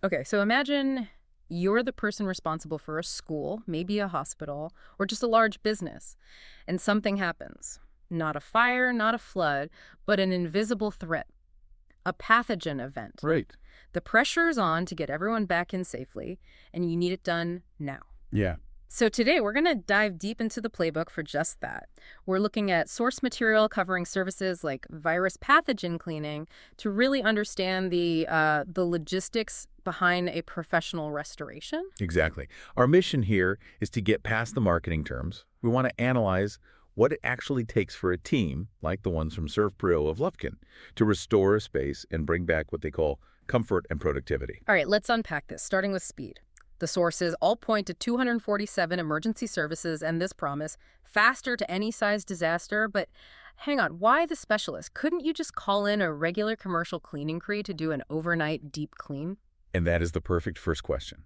Okay, so imagine you're the person responsible for a school, maybe a hospital, or just a large business, and something happens. Not a fire, not a flood, but an invisible threat, a pathogen event. Right. The pressure's on to get everyone back in safely, and you need it done now. Yeah. So today we're going to dive deep into the playbook for just that. We're looking at source material covering services like virus pathogen cleaning to really understand the logistics behind a professional restoration. Exactly. Our mission here is to get past the marketing terms. We want to analyze what it actually takes for a team, like the ones from ServPro of Lufkin, to restore a space and bring back what they call comfort and productivity. All right, let's unpack this, starting with speed. The sources all point to 247 emergency services and this promise, faster to any size disaster. But hang on, why the specialist? Couldn't you just call in a regular commercial cleaning crew to do an overnight deep clean? And that is the perfect first question.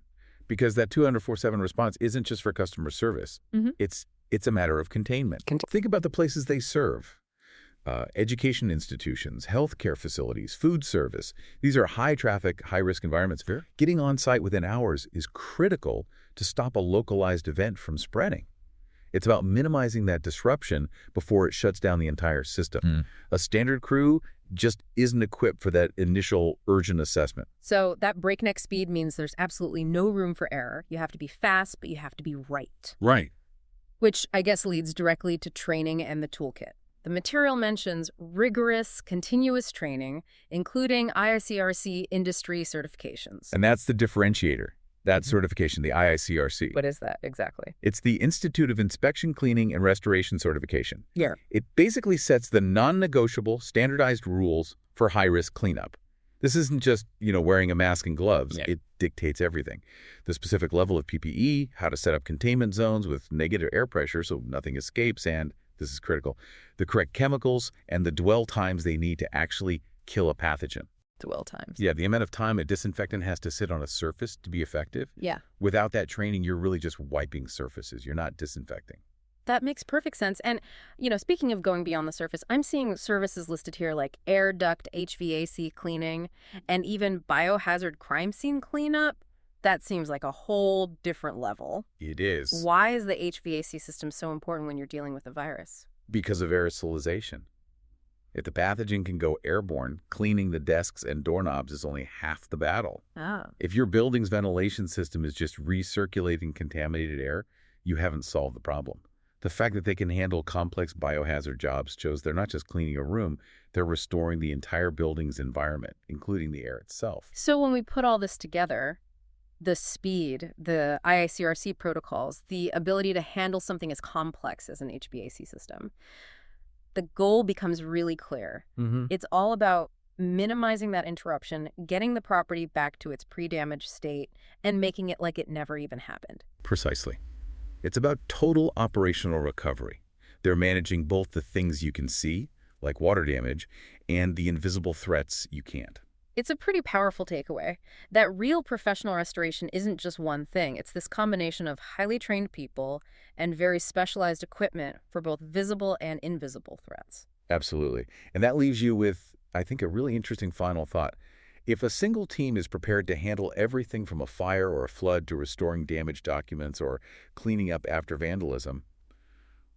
Because that 247 response isn't just for customer service. Mm-hmm. It's a matter of containment. Think about the places they serve. Education institutions, healthcare facilities, food service. These are high-traffic, high-risk environments. Sure. Getting on site within hours is critical to stop a localized event from spreading. It's about minimizing that disruption before it shuts down the entire system. A standard crew just isn't equipped for that initial urgent assessment. So that breakneck speed means there's absolutely no room for error. You have to be fast, but you have to be right. Right. Which I guess leads directly to training and the toolkit. The material mentions rigorous, continuous training, including IICRC industry certifications. And that's the differentiator, that certification, the IICRC. What is that exactly? It's the Institute of Inspection, Cleaning, and Restoration Certification. Yeah. It basically sets the non-negotiable, standardized rules for high-risk cleanup. This isn't just, wearing a mask and gloves. Yeah. It dictates everything. The specific level of PPE, how to set up containment zones with negative air pressure so nothing escapes, and, this is critical, the correct chemicals and the dwell times they need to actually kill a pathogen. Dwell times. Yeah, the amount of time a disinfectant has to sit on a surface to be effective. Yeah. Without that training, you're really just wiping surfaces. You're not disinfecting. That makes perfect sense. And, speaking of going beyond the surface, I'm seeing services listed here like air duct HVAC cleaning and even biohazard crime scene cleanup. That seems like a whole different level. It is. Why is the HVAC system so important when you're dealing with a virus? Because of aerosolization. If the pathogen can go airborne, cleaning the desks and doorknobs is only half the battle. Oh. If your building's ventilation system is just recirculating contaminated air, you haven't solved the problem. The fact that they can handle complex biohazard jobs shows they're not just cleaning a room, they're restoring the entire building's environment, including the air itself. So when we put all this together, the speed, the IICRC protocols, the ability to handle something as complex as an HVAC system, the goal becomes really clear. It's all about minimizing that interruption, getting the property back to its pre-damage state, and making it like it never even happened. Precisely. It's about total operational recovery. They're managing both the things you can see, like water damage, and the invisible threats you can't. It's a pretty powerful takeaway that real professional restoration isn't just one thing. It's this combination of highly trained people and very specialized equipment for both visible and invisible threats. Absolutely. And that leaves you with, I think, a really interesting final thought. If a single team is prepared to handle everything from a fire or a flood to restoring damaged documents or cleaning up after vandalism,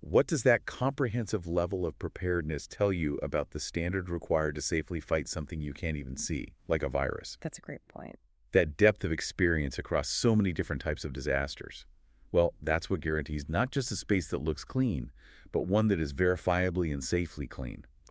what does that comprehensive level of preparedness tell you about the standard required to safely fight something you can't even see, like a virus? That's a great point. That depth of experience across so many different types of disasters. Well, that's what guarantees not just a space that looks clean, but one that is verifiably and safely clean.